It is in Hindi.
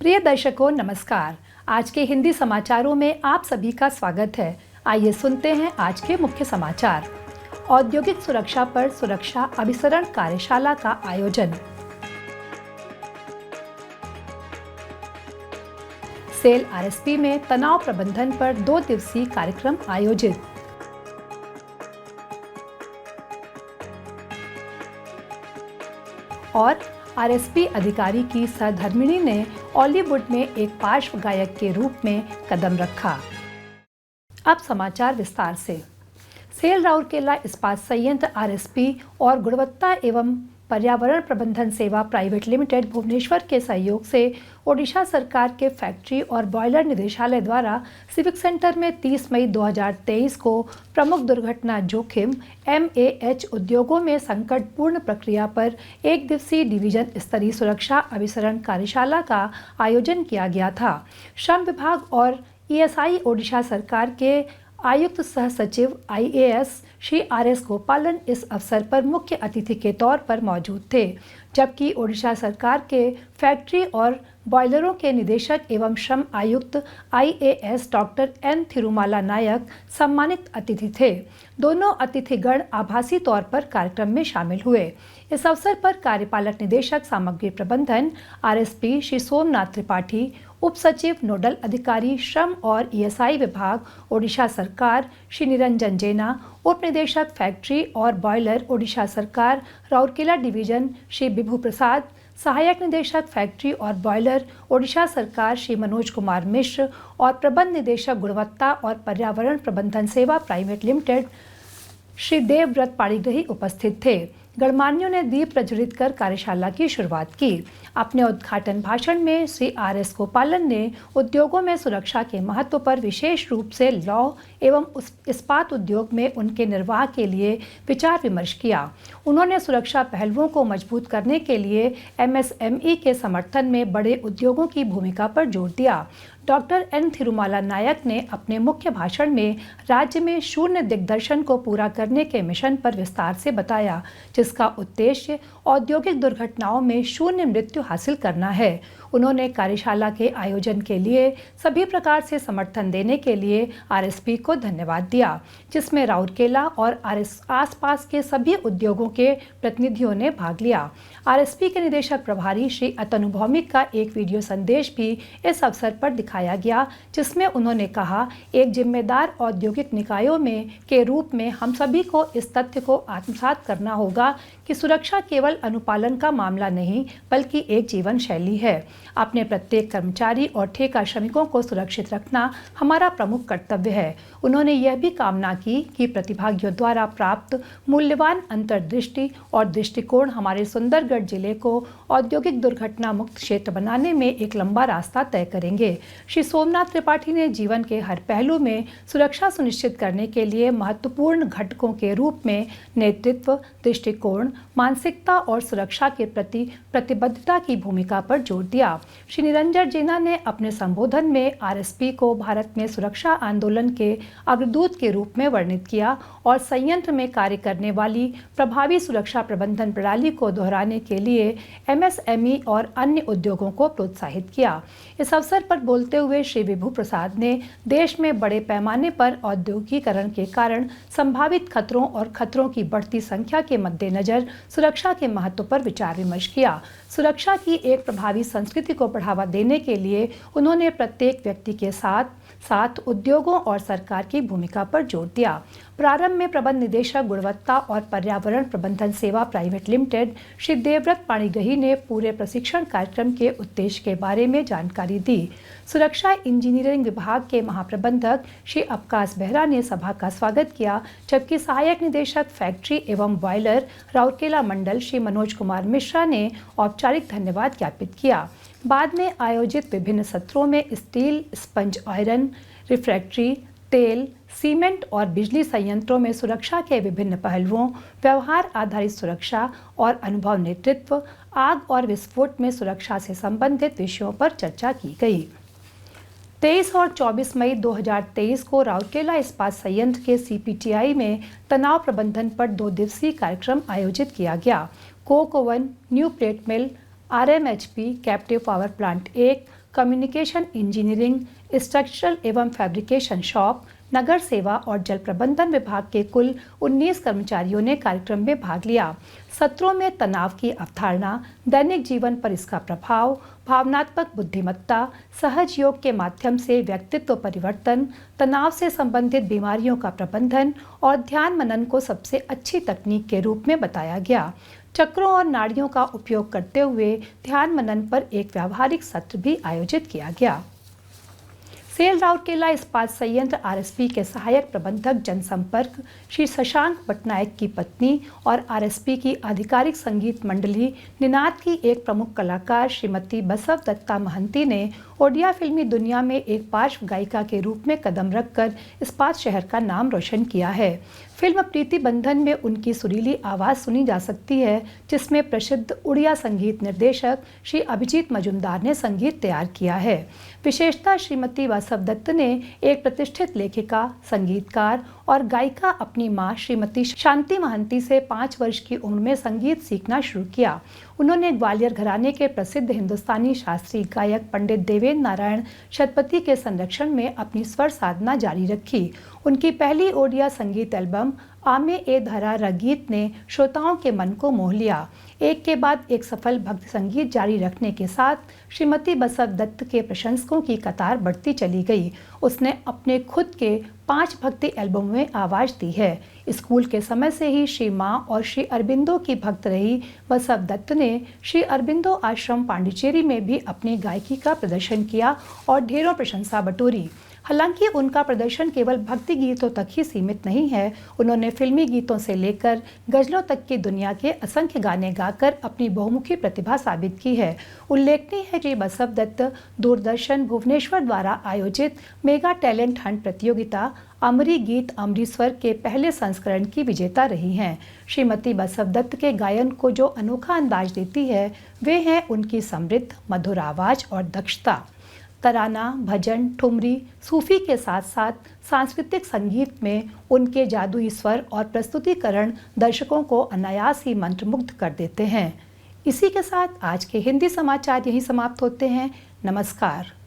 प्रिय दर्शकों नमस्कार। आज के हिंदी समाचारों में आप सभी का स्वागत है। आइए सुनते हैं आज के मुख्य समाचार। औद्योगिक सुरक्षा पर सुरक्षा अभिसरण कार्यशाला का आयोजन। सेल आरएसपी में तनाव प्रबंधन पर 2 दिवसीय कार्यक्रम आयोजित। और आरएसपी अधिकारी की सहधर्मिणी ने बॉलीवुड में एक पार्श्व गायक के रूप में कदम रखा। अब समाचार विस्तार से। सेल राउरकेला इस्पात संयंत्र आरएसपी और गुणवत्ता एवं पर्यावरण प्रबंधन सेवा प्राइवेट लिमिटेड भुवनेश्वर के सहयोग से ओडिशा सरकार के फैक्ट्री और बॉयलर निदेशालय द्वारा सिविक सेंटर में 30 मई 2023 को प्रमुख दुर्घटना जोखिम MAH उद्योगों में संकटपूर्ण प्रक्रिया पर 1 दिवसीय डिवीजन स्तरीय सुरक्षा अभिसरण कार्यशाला का आयोजन किया गया था। श्रम विभाग और ESI ओडिशा सरकार के आयुक्त सह सचिव IAS श्री RS गोपालन इस अवसर पर मुख्य अतिथि के तौर पर मौजूद थे, जबकि ओडिशा सरकार के फैक्ट्री और बॉयलरों के निदेशक एवं श्रम आयुक्त IAS डॉक्टर N थिरुमाला नायक सम्मानित अतिथि थे। दोनों अतिथिगण आभासी तौर पर कार्यक्रम में शामिल हुए। इस अवसर पर कार्यपालक निदेशक सामग्री प्रबंधन RSP श्री सोमनाथ त्रिपाठी, उप सचिव नोडल अधिकारी श्रम और ESI विभाग ओडिशा सरकार श्री निरंजन जेना, उप निदेशक फैक्ट्री और बॉयलर ओडिशा सरकार राउरकेला डिवीजन श्री विभू प्रसाद, सहायक निदेशक फैक्ट्री और बॉयलर ओडिशा सरकार श्री मनोज कुमार मिश्र और प्रबंध निदेशक गुणवत्ता और पर्यावरण प्रबंधन सेवा प्राइवेट लिमिटेड श्री देवव्रत पाणिग्राही उपस्थित थे। गणमान्यों ने दीप प्रज्वलित कर कार्यशाला की शुरुआत की। अपने उद्घाटन भाषण में श्री RS गोपालन ने उद्योगों में सुरक्षा के महत्व पर विशेष रूप से लौह एवं इस्पात उद्योग में उनके निर्वाह के लिए विचार विमर्श किया। उन्होंने सुरक्षा पहलुओं को मजबूत करने के लिए MSME के समर्थन में बड़े उद्योगों की भूमिका पर जोर दिया। डॉक्टर N थिरुमाला नायक ने अपने मुख्य भाषण में राज्य में शून्य दिग्दर्शन को पूरा करने के मिशन पर विस्तार से बताया, जिसका उद्देश्य औद्योगिक दुर्घटनाओं में शून्य मृत्यु हासिल करना है। उन्होंने कार्यशाला के आयोजन के लिए सभी प्रकार से समर्थन देने के लिए RSP को धन्यवाद दिया, जिसमें राउरकेला और आसपास के सभी उद्योगों के प्रतिनिधियों ने भाग लिया। RSP के निदेशक प्रभारी श्री अतनु भौमिक का एक वीडियो संदेश भी इस अवसर पर दिखाया गया, जिसमें उन्होंने कहा, एक जिम्मेदार औद्योगिक निकायों में के रूप में हम सभी को इस तथ्य को आत्मसात करना होगा कि सुरक्षा केवल अनुपालन का मामला नहीं बल्कि एक जीवन शैली है। अपने प्रत्येक कर्मचारी और ठेका श्रमिकों को सुरक्षित रखना हमारा प्रमुख कर्तव्य है। उन्होंने यह भी कामना की कि प्रतिभागियों द्वारा प्राप्त मूल्यवान अंतर्दृष्टि और दृष्टिकोण हमारे सुंदरगढ़ जिले को औद्योगिक दुर्घटना मुक्त क्षेत्र बनाने में एक लंबा रास्ता तय करेंगे। श्री सोमनाथ त्रिपाठी ने जीवन के हर पहलू में सुरक्षा सुनिश्चित करने के लिए महत्वपूर्ण घटकों के रूप में नेतृत्व, दृष्टिकोण, मानसिकता और सुरक्षा के प्रति प्रतिबद्धता की भूमिका पर जोर दिया। श्री निरंजन जेना ने अपने संबोधन में RSP को भारत में सुरक्षा आंदोलन के अग्रदूत के रूप में वर्णित किया और संयंत्र में कार्य करने वाली प्रभावी सुरक्षा प्रबंधन प्रणाली को दोहराने के लिए MSME और अन्य उद्योगों को प्रोत्साहित किया। इस अवसर पर बोलते हुए श्री विभू प्रसाद ने देश में बड़े पैमाने पर औद्योगिकीकरण के कारण संभावित खतरों और खतरों की बढ़ती संख्या के मद्देनजर सुरक्षा के महत्व पर विचार विमर्श किया। सुरक्षा की एक प्रभावी संस्कृति को बढ़ावा देने के लिए उन्होंने प्रत्येक व्यक्ति के साथ उद्योगों और सरकार की भूमिका पर जोर दिया। प्रारंभ में प्रबंध निदेशक गुणवत्ता और पर्यावरण प्रबंधन सेवा प्राइवेट लिमिटेड श्री देवव्रत पाणिग्राही ने पूरे प्रशिक्षण कार्यक्रम के उद्देश्य के बारे में जानकारी दी। सुरक्षा इंजीनियरिंग विभाग के महाप्रबंधक श्री अवकाश बेहरा ने सभा का स्वागत किया, जबकि सहायक निदेशक फैक्ट्री एवं बॉयलर राउरकेला मंडल श्री मनोज कुमार मिश्रा ने औपचारिक धन्यवाद ज्ञापित किया। बाद में आयोजित विभिन्न सत्रों में स्टील, स्पंज आयरन, रिफ्रैक्ट्री, तेल, सीमेंट और बिजली संयंत्रों में सुरक्षा के विभिन्न पहलुओं, व्यवहार आधारित सुरक्षा और अनुभव नेतृत्व, आग और विस्फोट में सुरक्षा से संबंधित विषयों पर चर्चा की गई। 23 और 24 मई 2023 को राउरकेला इस्पात संयंत्र के CPTI में तनाव प्रबंधन पर 2 दिवसीय कार्यक्रम आयोजित किया गया। कोक ओवन, न्यू प्लेट मिल, RMHP captive power plant 1, communication engineering, structural एवं फैब्रिकेशन शॉप, नगर सेवा और जल प्रबंधन विभाग के कुल 19 कर्मचारियों ने कार्यक्रम में भाग लिया। सत्रों में तनाव की अवधारणा, दैनिक जीवन पर इसका प्रभाव, भावनात्मक बुद्धिमत्ता, सहज योग के माध्यम से व्यक्तित्व परिवर्तन, तनाव से संबंधित बीमारियों का प्रबंधन और ध्यान मनन को सबसे अच्छी तकनीक के रूप में बताया गया। चक्रों और नाड़ियों का उपयोग करते हुए ध्यान मनन पर एक व्यावहारिक सत्र भी आयोजित किया गया। सेल राउरकेला इस्पात संयंत्र आरएसपी के सहायक प्रबंधक जनसंपर्क श्री शशांक पटनायक की पत्नी और आरएसपी की आधिकारिक संगीत मंडली निनाद की एक प्रमुख कलाकार श्रीमती बसव दत्ता महंती ने ओडिया फिल्मी दुनिया में एक पार्श्व गायिका के रूप में कदम रखकर इस्पात शहर का नाम रोशन किया है। फिल्म प्रीति बंधन में उनकी सुरीली आवाज़ सुनी जा सकती है, जिसमें प्रसिद्ध उड़िया संगीत निर्देशक श्री अभिजीत मजुमदार ने संगीत तैयार किया है। विशेषता श्रीमती बसव दत्त ने एक प्रतिष्ठित लेखिका, संगीतकार और गायिका अपनी मां श्रीमती शांति महंती से 5 वर्ष की उम्र में संगीत सीखना शुरू किया। उन्होंने ग्वालियर घराने के प्रसिद्ध हिंदुस्तानी शास्त्रीय गायक पंडित देवेंद्र नारायण शतपथी के संरक्षण में अपनी स्वर साधना जारी रखी। उनकी पहली ओडिया संगीत एल्बम आमे ए धरा रगीत ने श्रोताओं के मन को मोह लिया। एक के बाद एक सफल भक्ति संगीत जारी रखने के साथ श्रीमती बसव दत्त के प्रशंसकों की कतार बढ़ती चली गई। उसने अपने खुद के 5 भक्ति एल्बम में आवाज़ दी है। स्कूल के समय से ही श्री माँ और श्री अरबिंदो की भक्त रही बसव दत्त ने श्री अरबिंदो आश्रम पांडिचेरी में भी अपनी गायकी का प्रदर्शन किया और ढेरों प्रशंसा बटोरी। हालांकि उनका प्रदर्शन केवल भक्ति गीतों तक ही सीमित नहीं है। उन्होंने फिल्मी गीतों से लेकर गजलों तक की दुनिया के असंख्य गाने गाकर अपनी बहुमुखी प्रतिभा साबित की है। उल्लेखनीय है कि बसव दत्त दूरदर्शन भुवनेश्वर द्वारा आयोजित मेगा टैलेंट हंट प्रतियोगिता अमरी गीत अमरी स्वर के पहले संस्करण की विजेता रही हैं। श्रीमती बसव दत्त के गायन को जो अनोखा अंदाज देती है वे हैं उनकी समृद्ध मधुर आवाज़ और दक्षता। तराना, भजन, ठुमरी, सूफी के साथ साथ सांस्कृतिक संगीत में उनके जादुई स्वर और प्रस्तुतिकरण दर्शकों को अनायास ही मंत्रमुग्ध कर देते हैं। इसी के साथ आज के हिंदी समाचार यहीं समाप्त होते हैं। नमस्कार।